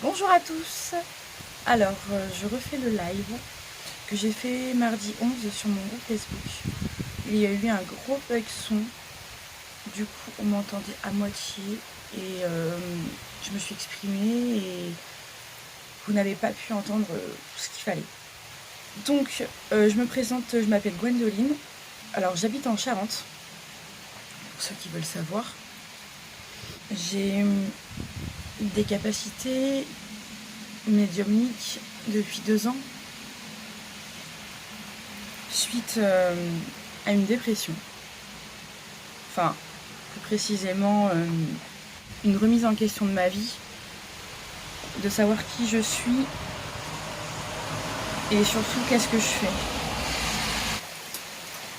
Bonjour à tous. Alors, je refais le live que j'ai fait mardi 11 sur mon groupe Facebook. Il y a eu un gros bug son. Du coup, on m'entendait à moitié et je me suis exprimée et vous n'avez pas pu entendre tout ce qu'il fallait. Donc, je me présente, je m'appelle Gwendoline. Alors, j'habite en Charente, pour ceux qui veulent savoir. J'ai des capacités médiumniques depuis 2 ans, suite à une dépression. Enfin, plus précisément, une remise en question de ma vie, de savoir qui je suis et surtout qu'est-ce que je fais.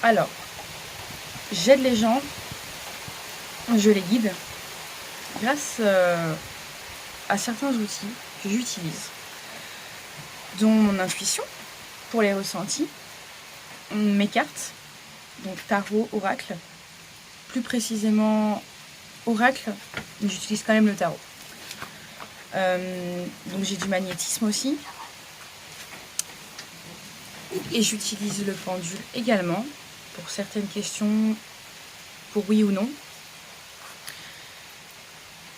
Alors, j'aide les gens, je les guide grâce à certains outils que j'utilise, dont mon intuition pour les ressentis, mes cartes, donc tarot, oracle, plus précisément oracle, mais j'utilise quand même le tarot. Donc j'ai du magnétisme aussi. Et j'utilise le pendule également pour certaines questions, pour oui ou non.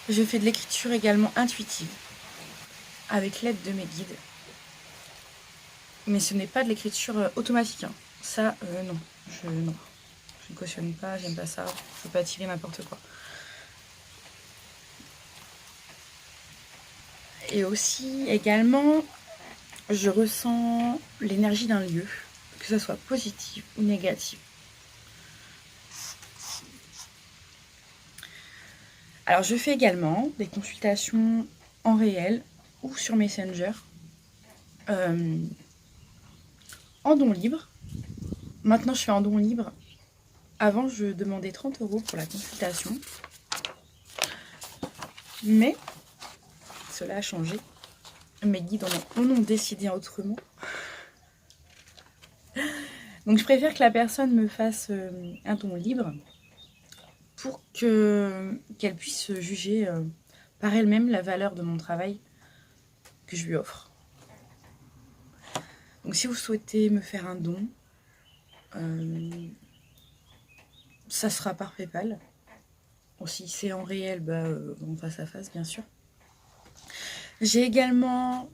Je fais de l'écriture également intuitive, avec l'aide de mes guides. Mais ce n'est pas de l'écriture automatique. Hein. Ça, non. Je ne cautionne pas, j'aime pas ça. Je ne veux pas tirer n'importe quoi. Et aussi, également, je ressens l'énergie d'un lieu, que ce soit positive ou négative. Alors, je fais également des consultations en réel ou sur Messenger, en don libre. Maintenant, je fais en don libre. Avant, je demandais 30 € pour la consultation. Mais cela a changé. Mes guides en ont décidé autrement. Donc, je préfère que la personne me fasse un don libre pour qu'elle puisse juger par elle-même la valeur de mon travail que je lui offre. Donc, si vous souhaitez me faire un don, ça sera par PayPal. Bon, si c'est en réel, en face à face, bien sûr. J'ai également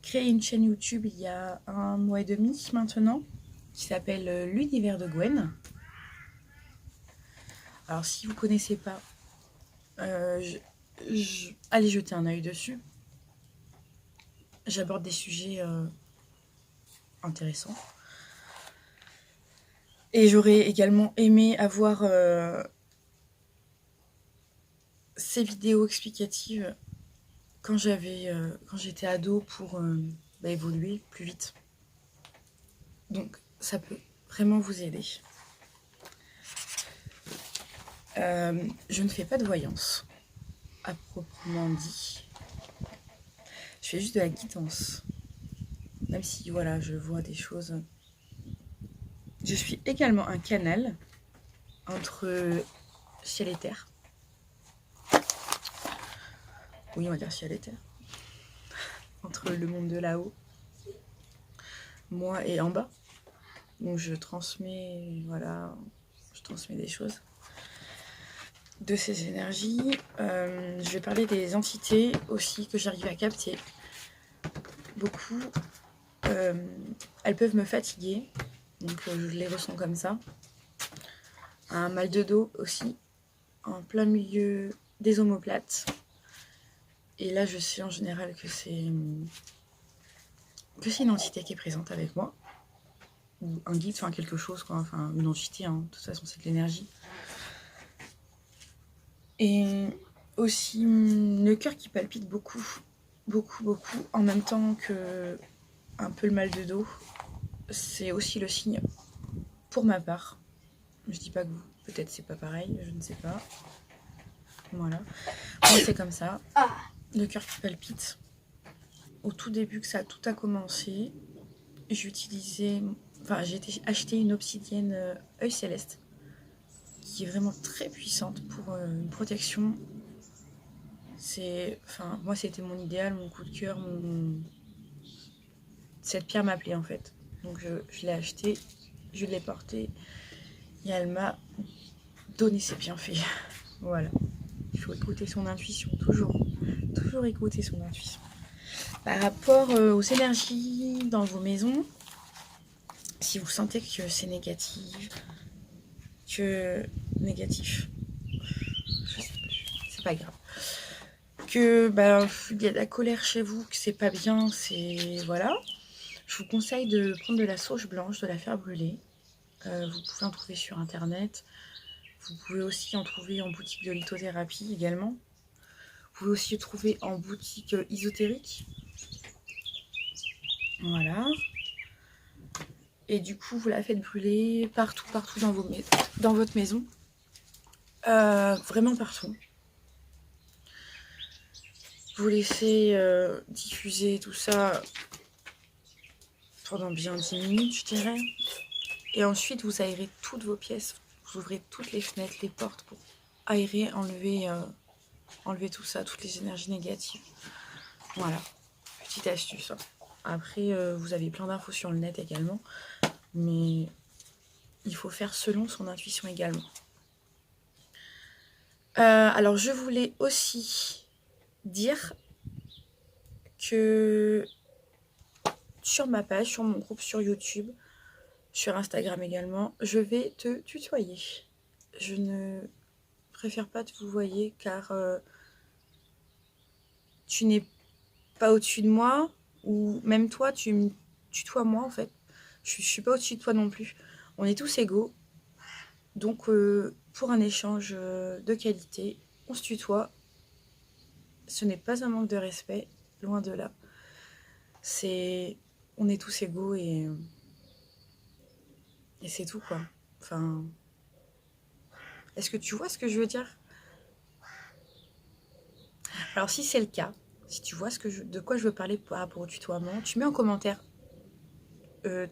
créé une chaîne YouTube il y a 1 mois et demi maintenant, qui s'appelle L'Univers de Gwen. Alors, si vous ne connaissez pas, allez jeter un œil dessus. J'aborde des sujets intéressants. Et j'aurais également aimé avoir ces vidéos explicatives quand j'étais ado pour évoluer plus vite. Donc, ça peut vraiment vous aider. Je ne fais pas de voyance, à proprement dit. Je fais juste de la guidance. Même si, voilà, je vois des choses. Je suis également un canal entre ciel et terre. Oui, on va dire ciel et terre. Entre le monde de là-haut, moi et en bas. Donc je transmets, je transmets des choses de ces énergies. Je vais parler des entités aussi que j'arrive à capter. Beaucoup. Elles peuvent me fatiguer, donc je les ressens comme ça. Un mal de dos aussi, en plein milieu des omoplates. Et là, je sais en général que c'est une entité qui est présente avec moi. Ou un guide, enfin quelque chose, quoi. Enfin, une entité, hein. De toute façon, c'est de l'énergie. Et aussi le cœur qui palpite beaucoup, en même temps que un peu le mal de dos. C'est aussi le signe, pour ma part. Je dis pas que vous, peut-être c'est pas pareil, je ne sais pas. Voilà. Moi, c'est comme ça. Le cœur qui palpite. Au tout début que tout a commencé, j'ai acheté une obsidienne œil céleste qui est vraiment très puissante pour une protection. Enfin, moi, c'était mon idéal, mon coup de cœur, cette pierre m'appelait en fait. Donc je l'ai achetée, je l'ai portée et elle m'a donné ses bienfaits. Voilà. Il faut écouter son intuition, toujours écouter son intuition. Par rapport aux énergies dans vos maisons, si vous sentez que c'est négatif, c'est pas grave. Que il y a de la colère chez vous, que c'est pas bien, voilà. Je vous conseille de prendre de la sauge blanche, de la faire brûler. Vous pouvez en trouver sur internet. Vous pouvez aussi en trouver en boutique de lithothérapie également. Vous pouvez aussi le trouver en boutique ésotérique. Voilà. Et du coup, vous la faites brûler partout dans votre maison. Vraiment partout. Vous laissez diffuser tout ça pendant bien 10 minutes, je dirais. Et ensuite, vous aérez toutes vos pièces. Vous ouvrez toutes les fenêtres, les portes pour aérer, enlever tout ça, toutes les énergies négatives. Voilà, petite astuce. Après, vous avez plein d'infos sur le net également. Mais il faut faire selon son intuition également. Alors, je voulais aussi dire que sur ma page, sur mon groupe sur YouTube, sur Instagram également, je vais te tutoyer. Je ne préfère pas te vous voyer car tu n'es pas au-dessus de moi, ou même toi, tu me tutoies moi en fait. Je suis pas au-dessus de toi non plus. On est tous égaux. Donc, pour un échange de qualité, on se tutoie. Ce n'est pas un manque de respect, loin de là. On est tous égaux et c'est tout quoi. Enfin, est-ce que tu vois ce que je veux dire? Alors si c'est le cas, si tu vois de quoi je veux parler par rapport au tutoiement, tu mets en commentaire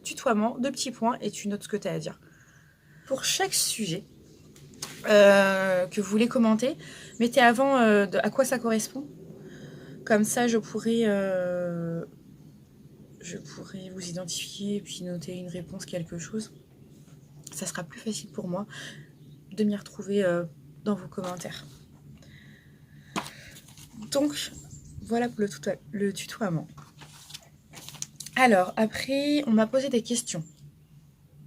tutoiement, 2 petits points et tu notes ce que tu as à dire. Pour chaque sujet que vous voulez commenter, mettez avant à quoi ça correspond. Comme ça, je pourrais vous identifier et puis noter une réponse, quelque chose. Ça sera plus facile pour moi de m'y retrouver dans vos commentaires. Donc, voilà pour le tutoiement. Alors, après, on m'a posé des questions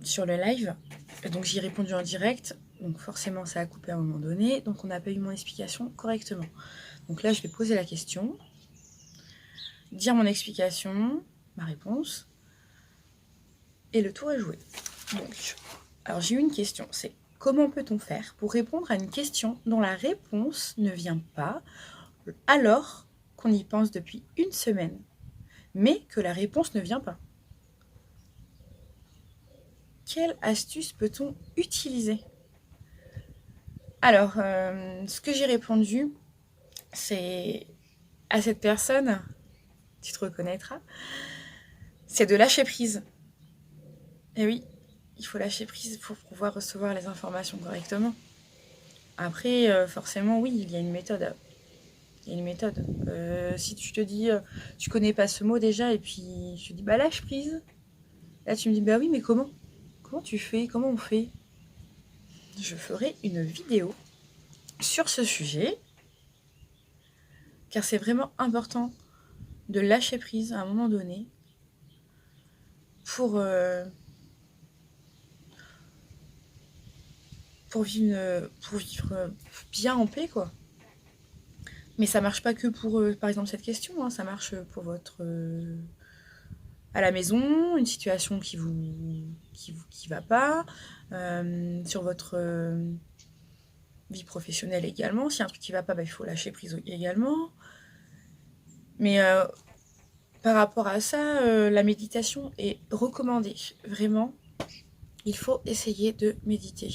sur le live. Donc, j'y ai répondu en direct. Donc, forcément, ça a coupé à un moment donné. Donc, on n'a pas eu mon explication correctement. Donc là, je vais poser la question, dire mon explication, ma réponse. Et le tour est joué. Donc, alors, j'ai eu une question. C'est comment peut-on faire pour répondre à une question dont la réponse ne vient pas alors qu'on y pense depuis une semaine, mais que la réponse ne vient pas? Quelle astuce peut-on utiliser? Alors, ce que j'ai répondu, c'est à cette personne, tu te reconnaîtras, c'est de lâcher prise. Et oui, il faut lâcher prise pour pouvoir recevoir les informations correctement. Après, forcément, oui, il y a une méthode. Il y a une méthode. Si tu te dis, tu connais pas ce mot déjà, et puis je te dis, bah lâche prise. Là, tu me dis, bah oui, mais comment? Comment tu fais? Comment on fait? Je ferai une vidéo sur ce sujet, car c'est vraiment important de lâcher prise à un moment donné pour vivre bien en paix, quoi. Mais ça marche pas que pour, par exemple, cette question, hein, ça marche pour votre... à la maison, une situation qui va pas, sur votre vie professionnelle également. Si y a un truc qui va pas, bah, il faut lâcher prise également. Mais par rapport à ça, la méditation est recommandée. Vraiment, il faut essayer de méditer.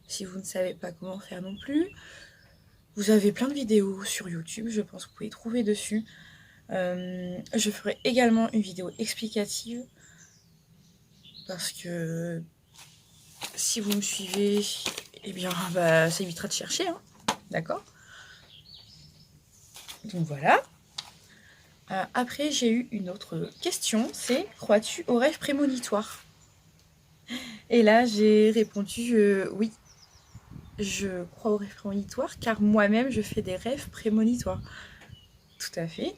Si vous ne savez pas comment faire non plus, vous avez plein de vidéos sur YouTube, je pense que vous pouvez trouver dessus. Je ferai également une vidéo explicative parce que si vous me suivez, eh bien, ça évitera de chercher, hein, d'accord? Donc voilà. Après, j'ai eu une autre question, c'est « Crois-tu aux rêves prémonitoires ?» Et là, j'ai répondu oui, je crois aux rêves prémonitoires, car moi-même, je fais des rêves prémonitoires. Tout à fait.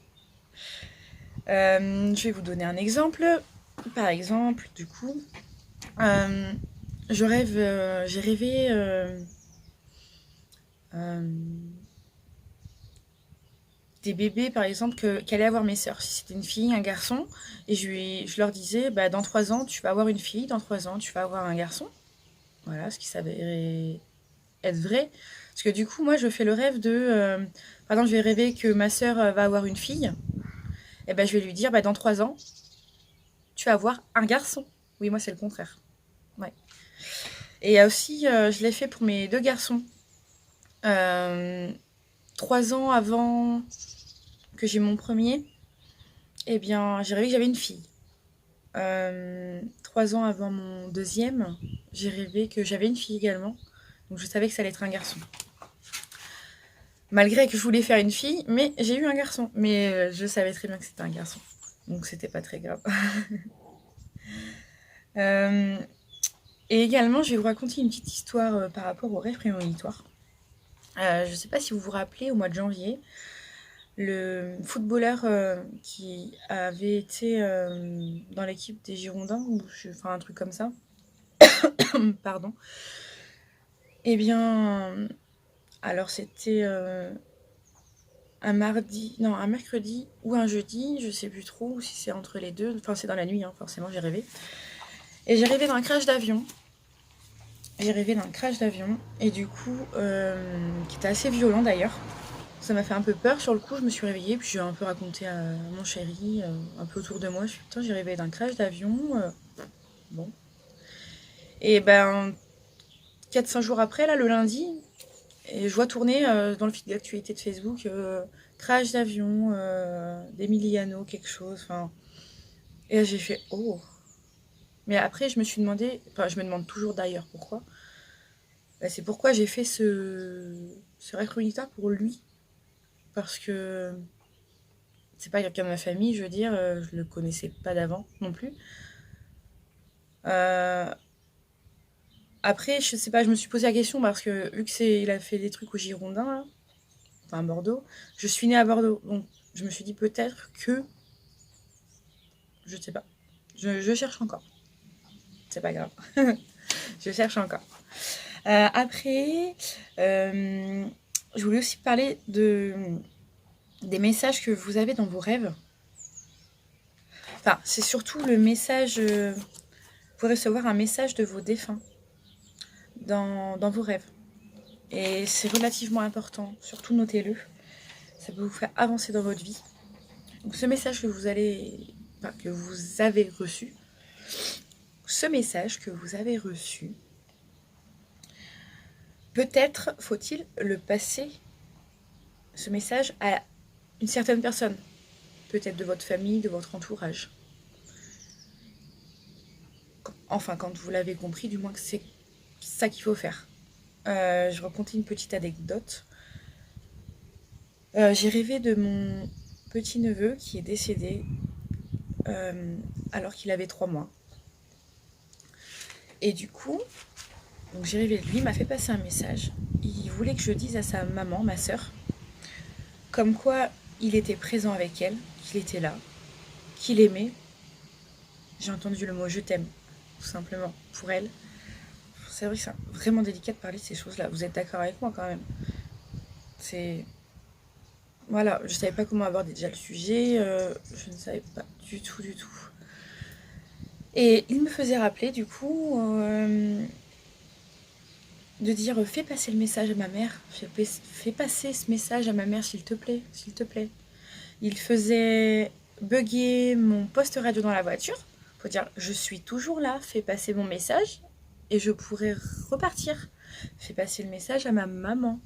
Je vais vous donner un exemple. Par exemple, du coup, j'ai rêvé des bébés, par exemple, qu'allaient avoir mes sœurs. Si c'était une fille, un garçon, et je leur disais, bah, dans 3 ans, tu vas avoir une fille, dans 3 ans, tu vas avoir un garçon. Voilà, ce qui s'avérait être vrai. Parce que du coup, moi, je fais le rêve par exemple, je vais rêver que ma sœur va avoir une fille, et ben, je vais lui dire, bah, dans 3 ans, tu vas avoir un garçon. Oui, moi, c'est le contraire. Ouais. Et aussi, je l'ai fait pour mes 2 garçons. 3 ans avant que j'ai mon premier, eh bien, j'ai rêvé que j'avais une fille. 3 ans avant mon deuxième, j'ai rêvé que j'avais une fille également. Donc je savais que ça allait être un garçon. Malgré que je voulais faire une fille, mais j'ai eu un garçon. Mais je savais très bien que c'était un garçon. Donc c'était pas très grave. Et également, je vais vous raconter une petite histoire par rapport aux rêves prémonitoires. Je ne sais pas si vous vous rappelez, au mois de janvier, le footballeur qui avait été dans l'équipe des Girondins, enfin un truc comme ça, pardon. Eh bien, alors c'était un mercredi ou un jeudi, je sais plus trop si c'est entre les deux, enfin c'est dans la nuit, hein, forcément j'ai rêvé. Et j'ai rêvé d'un crash d'avion. Et du coup, qui était assez violent d'ailleurs. Ça m'a fait un peu peur sur le coup, je me suis réveillée, puis j'ai un peu raconté à mon chéri, un peu autour de moi. Je suis putain, j'ai rêvé d'un crash d'avion. Bon. Et ben, 4-5 jours après, là, le lundi, et je vois tourner dans le fil d'actualité de Facebook crash d'avion d'Emiliano, quelque chose. Enfin, et là, j'ai fait oh. Mais après, je me suis demandé, enfin, je me demande toujours d'ailleurs pourquoi. Bah, c'est pourquoi j'ai fait ce rêve prémonitoire pour lui. Parce que c'est pas quelqu'un de ma famille, je veux dire, je le connaissais pas d'avant non plus. Euh, Après, je sais pas, je me suis posé la question parce que vu il a fait des trucs au Girondin, là, enfin à Bordeaux, je suis née à Bordeaux, donc je me suis dit peut-être que, je sais pas, je cherche encore, c'est pas grave, je cherche encore. Après, je voulais aussi parler des messages que vous avez dans vos rêves. Enfin, c'est surtout le message, vous pouvez recevoir un message de vos défunts dans vos rêves. Et c'est relativement important, surtout notez-le. Ça peut vous faire avancer dans votre vie. Donc ce message que vous avez reçu, peut-être faut-il le passer, ce message, à une certaine personne. Peut-être de votre famille, de votre entourage. Enfin, quand vous l'avez compris, du moins que c'est ça qu'il faut faire. Je raconte une petite anecdote. J'ai rêvé de mon petit-neveu qui est décédé alors qu'il avait 3 mois. Et du coup, donc j'ai rêvé de lui, il m'a fait passer un message. Il voulait que je dise à sa maman, ma sœur, comme quoi il était présent avec elle, qu'il était là, qu'il aimait. J'ai entendu le mot « je t'aime », tout simplement, pour elle. C'est vrai que c'est vraiment délicat de parler de ces choses-là. Vous êtes d'accord avec moi quand même? C'est... Voilà, je savais pas comment aborder déjà le sujet, je ne savais pas du tout. Et il me faisait rappeler du coup de dire fais passer le message à ma mère, fais passer ce message à ma mère s'il te plaît, s'il te plaît. Il faisait bugger mon poste radio dans la voiture pour dire je suis toujours là, fais passer mon message et je pourrai repartir. Fais passer le message à ma maman.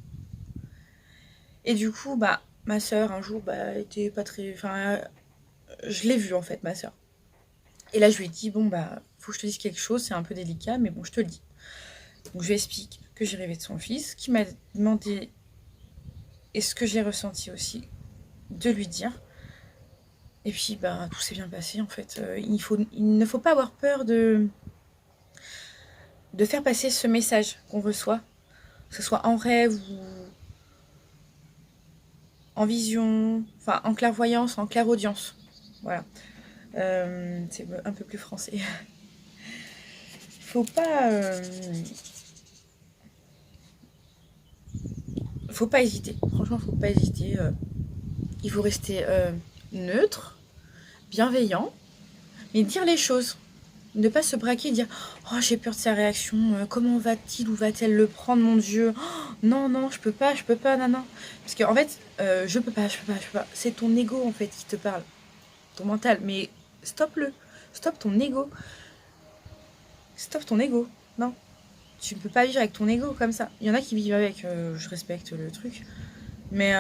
Et du coup, bah, ma soeur, un jour, bah, était pas très... Enfin, je l'ai vue, en fait, ma soeur. Et là, je lui ai dit, bon, bah, faut que je te dise quelque chose, c'est un peu délicat, mais bon, je te le dis. Donc, je lui explique que j'ai rêvé de son fils, qui m'a demandé, est-ce que j'ai ressenti aussi de lui dire. Et puis, bah, tout s'est bien passé, en fait. Il ne faut pas avoir peur de faire passer ce message qu'on reçoit, que ce soit en rêve ou en vision, enfin, en clairvoyance, en clairaudience. Voilà. C'est un peu plus français. Faut pas... faut pas hésiter. Franchement, faut pas hésiter. Il faut rester neutre, bienveillant, mais dire les choses. Ne pas se braquer et dire « Oh, j'ai peur de sa réaction. Comment va-t-il ou va-t-elle le prendre, mon Dieu? Oh, non, non, je peux pas, non, non. » Parce qu'en fait, je peux pas. C'est ton ego, en fait, qui te parle. Ton mental. Mais stoppe-le. Stop ton ego. Stop ton ego. Non. Tu ne peux pas vivre avec ton ego comme ça. Il y en a qui vivent avec. Je respecte le truc. Mais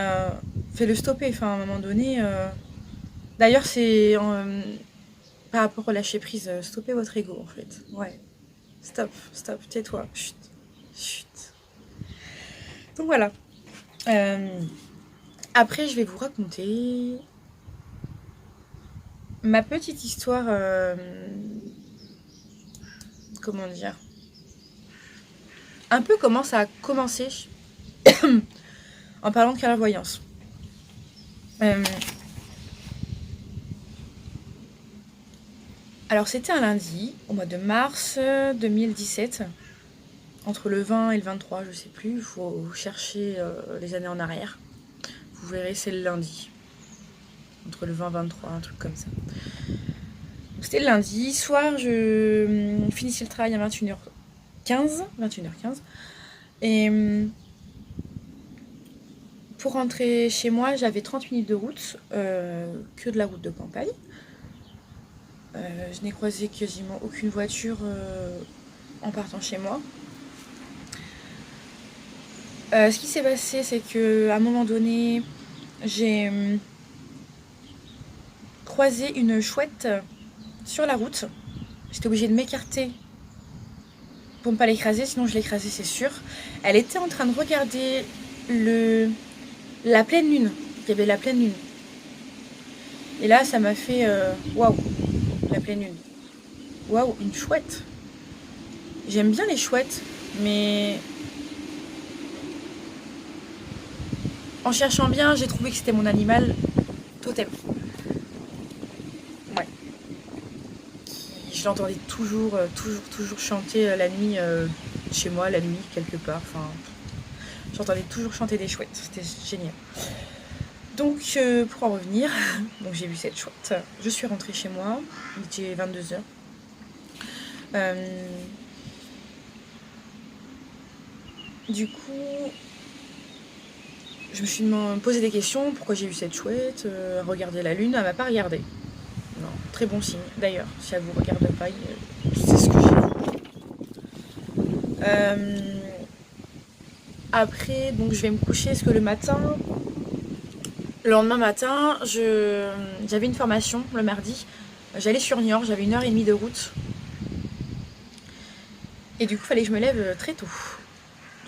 fais-le stopper. Enfin, à un moment donné... D'ailleurs, c'est... par rapport au lâcher prise, stoppez votre ego, en fait. Ouais. Stop, tais-toi. Chut. Chut. Donc voilà. Après, je vais vous raconter ma petite histoire. Comment dire? Un peu comment ça a commencé en parlant de clairvoyance. Alors, c'était un lundi, au mois de mars 2017. Entre le 20 et le 23, je sais plus. Il faut chercher les années en arrière. Vous verrez, c'est le lundi. Entre le 20 et le 23, un truc comme ça. Donc, c'était le lundi. Soir, je finissais le travail à 21h15. Et pour rentrer chez moi, j'avais 30 minutes de route. Que de la route de campagne. Je n'ai croisé quasiment aucune voiture en partant chez moi. Ce qui s'est passé, c'est qu'à un moment donné, j'ai croisé une chouette sur la route. J'étais obligée de m'écarter pour ne pas l'écraser, sinon je l'écrasais, c'est sûr. Elle était en train de regarder la pleine lune. Il y avait la pleine lune. Et là, ça m'a fait waouh, la pleine lune. Waouh, une chouette. J'aime bien les chouettes, mais en cherchant bien, j'ai trouvé que c'était mon animal totem. Ouais. Je l'entendais toujours chanter la nuit chez moi, la nuit quelque part. Enfin, j'entendais toujours chanter des chouettes. C'était génial. Donc, pour en revenir, donc j'ai vu cette chouette. Je suis rentrée chez moi. Il était 22h. Du coup, je me suis posé des questions. Pourquoi j'ai vu cette chouette? Regarder la lune, elle m'a pas regardé. Non, très bon signe. D'ailleurs, si elle vous regarde pas, c'est ce que j'ai vu. Après, donc je vais me coucher parce que le lendemain matin, j'avais une formation le mardi. J'allais sur Niort, j'avais 1h30 de route. Et du coup, il fallait que je me lève très tôt.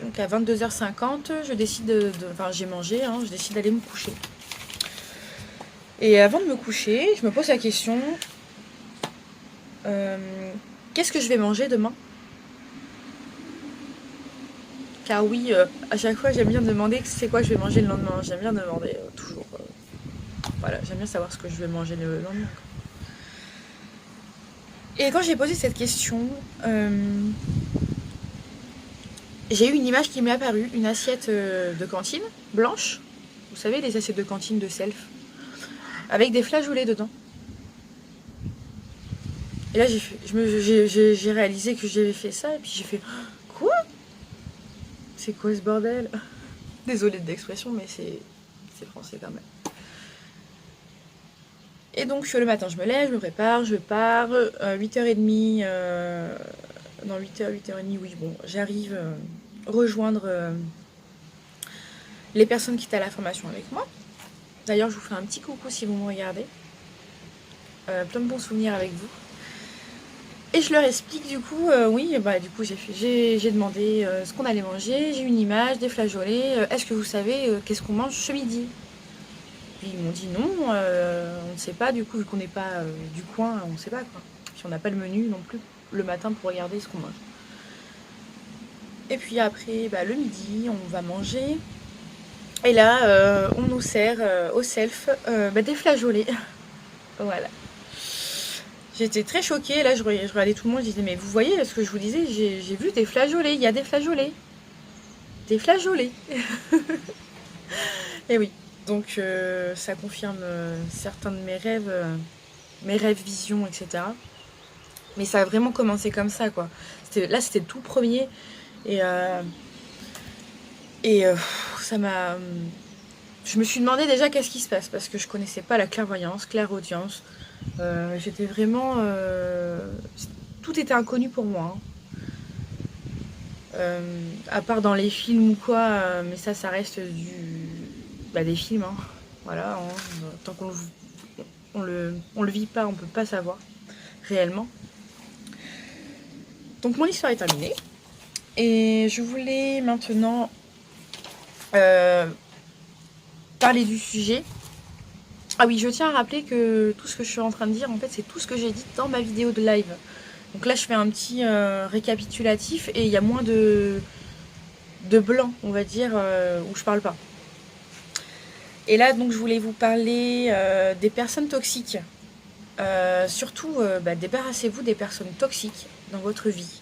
Donc à 22h50, je décide enfin, j'ai mangé, je décide d'aller me coucher. Et avant de me coucher, je me pose la question, qu'est-ce que je vais manger demain? Car oui, à chaque fois, j'aime bien demander c'est quoi je vais manger le lendemain. J'aime bien demander toujours. Voilà, j'aime bien savoir ce que je vais manger le lendemain. Et quand j'ai posé cette question, j'ai eu une image qui m'est apparue, une assiette de cantine, blanche. Vous savez, les assiettes de cantine de self. Avec des flageolets dedans. Et là, j'ai réalisé que j'avais fait ça. Et puis j'ai fait, quoi? C'est quoi ce bordel? Désolée de l'expression, mais c'est français quand même. Et donc le matin, je me lève, je me prépare, je pars. 8h30, dans 8h, 8h30, oui, bon, j'arrive rejoindre les personnes qui étaient à la formation avec moi. D'ailleurs, je vous fais un petit coucou si vous me regardez. Plein de bons souvenirs avec vous. Et je leur explique du coup, oui, bah du coup j'ai demandé ce qu'on allait manger, j'ai une image, des flageolets. Est-ce que vous savez qu'est-ce qu'on mange ce midi? Puis ils m'ont dit non, on ne sait pas, du coup, vu qu'on n'est pas du coin, on ne sait pas quoi. Puis on n'a pas le menu non plus le matin pour regarder ce qu'on mange. Et puis après, le midi, on va manger. Et là, on nous sert au self des flageolets. Voilà. J'étais très choquée. Là, je regardais tout le monde. Je disais, mais vous voyez ce que je vous disais, j'ai vu des flageolets. Il y a des flageolets. Des flageolets. Et oui. Donc, ça confirme certains de mes rêves, visions, etc. Mais ça a vraiment commencé comme ça, quoi. Là, c'était le tout premier. Et ça m'a... Je me suis demandé déjà qu'est-ce qui se passe, parce que je connaissais pas la clairvoyance, clairaudience. J'étais vraiment... tout était inconnu pour moi. À part dans les films ou quoi, mais ça reste des films. Hein. Voilà, hein. Tant qu'on on le vit pas, on peut pas savoir réellement. Donc mon histoire est terminée. Et je voulais maintenant parler du sujet. Ah oui, je tiens à rappeler que tout ce que je suis en train de dire, en fait, c'est tout ce que j'ai dit dans ma vidéo de live. Donc là, je fais un petit récapitulatif et il y a moins de blanc, on va dire, où je parle pas. Et là, donc, je voulais vous parler des personnes toxiques. Surtout, débarrassez-vous des personnes toxiques dans votre vie.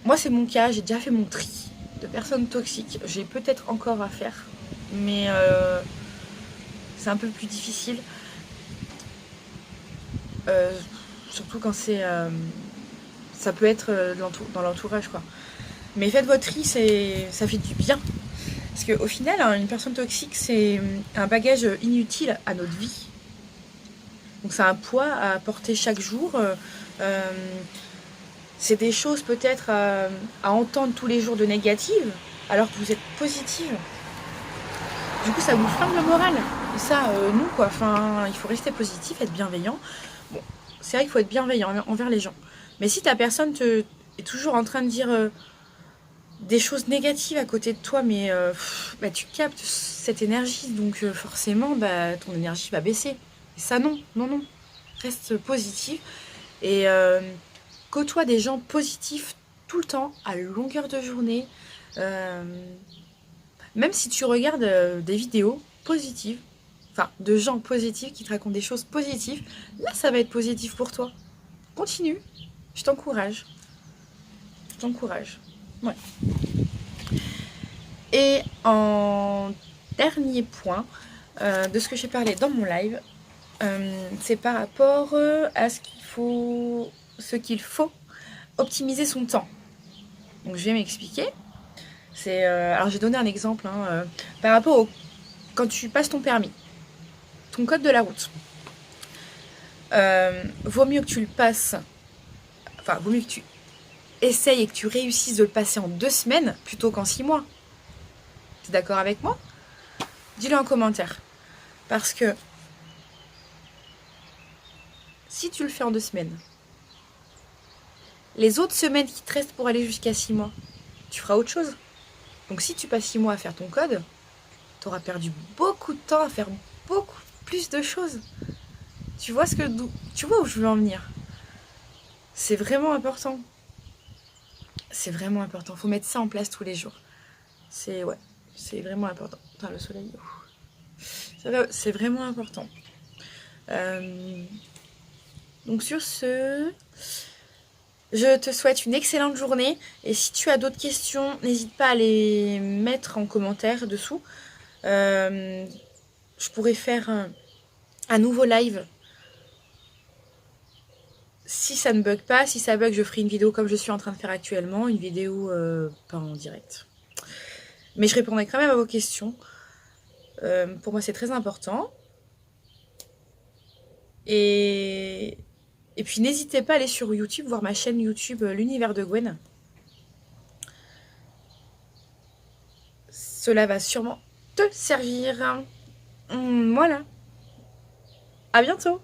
Moi, c'est mon cas, j'ai déjà fait mon tri de personnes toxiques. J'ai peut-être encore à faire, mais c'est un peu plus difficile. Surtout quand c'est... ça peut être dans l'entourage, quoi. Mais faites votre tri, ça fait du bien. Parce qu'au final, une personne toxique, c'est un bagage inutile à notre vie. Donc c'est un poids à porter chaque jour. C'est des choses peut-être à entendre tous les jours de négatives, alors que vous êtes positive. Du coup, ça vous flingue le moral. Et ça, nous, quoi. Enfin, il faut rester positif, être bienveillant. Bon, c'est vrai qu'il faut être bienveillant envers les gens. Mais si ta personne est toujours en train de dire des choses négatives à côté de toi, mais tu captes cette énergie, donc forcément, ton énergie va baisser. Et ça, non. Reste positif et côtoie des gens positifs tout le temps, à longueur de journée. Même si tu regardes des vidéos positives, enfin de gens positifs qui te racontent des choses positives, là ça va être positif pour toi. Continue, je t'encourage. Ouais. Et en dernier point de ce que j'ai parlé dans mon live, c'est par rapport à ce qu'il faut optimiser son temps. Donc je vais m'expliquer. Alors j'ai donné un exemple par rapport quand tu passes ton permis, ton code de la route. Vaut mieux que tu le passes, enfin vaut mieux que tu essayes et que tu réussisses de le passer en 2 semaines plutôt qu'en 6 mois. T'es d'accord avec moi? Dis-le en commentaire. Parce que si tu le fais en 2 semaines, les autres semaines qui te restent pour aller jusqu'à 6 mois, tu feras autre chose. Donc si tu passes 6 mois à faire ton code, tu auras perdu beaucoup de temps à faire beaucoup plus de choses. Tu vois où je veux en venir? C'est vraiment important. Faut mettre ça en place tous les jours. C'est vraiment important. Putain, le soleil. C'est vraiment important. Donc sur ce, je te souhaite une excellente journée. Et si tu as d'autres questions, n'hésite pas à les mettre en commentaire dessous. Je pourrais faire un nouveau live. Si ça ne bug pas, si ça bug, je ferai une vidéo comme je suis en train de faire actuellement, une vidéo pas en direct. Mais je répondrai quand même à vos questions. Pour moi, c'est très important. Et puis, n'hésitez pas à aller sur YouTube, voir ma chaîne YouTube L'Univers de Gwen. Cela va sûrement te servir. Voilà. À bientôt.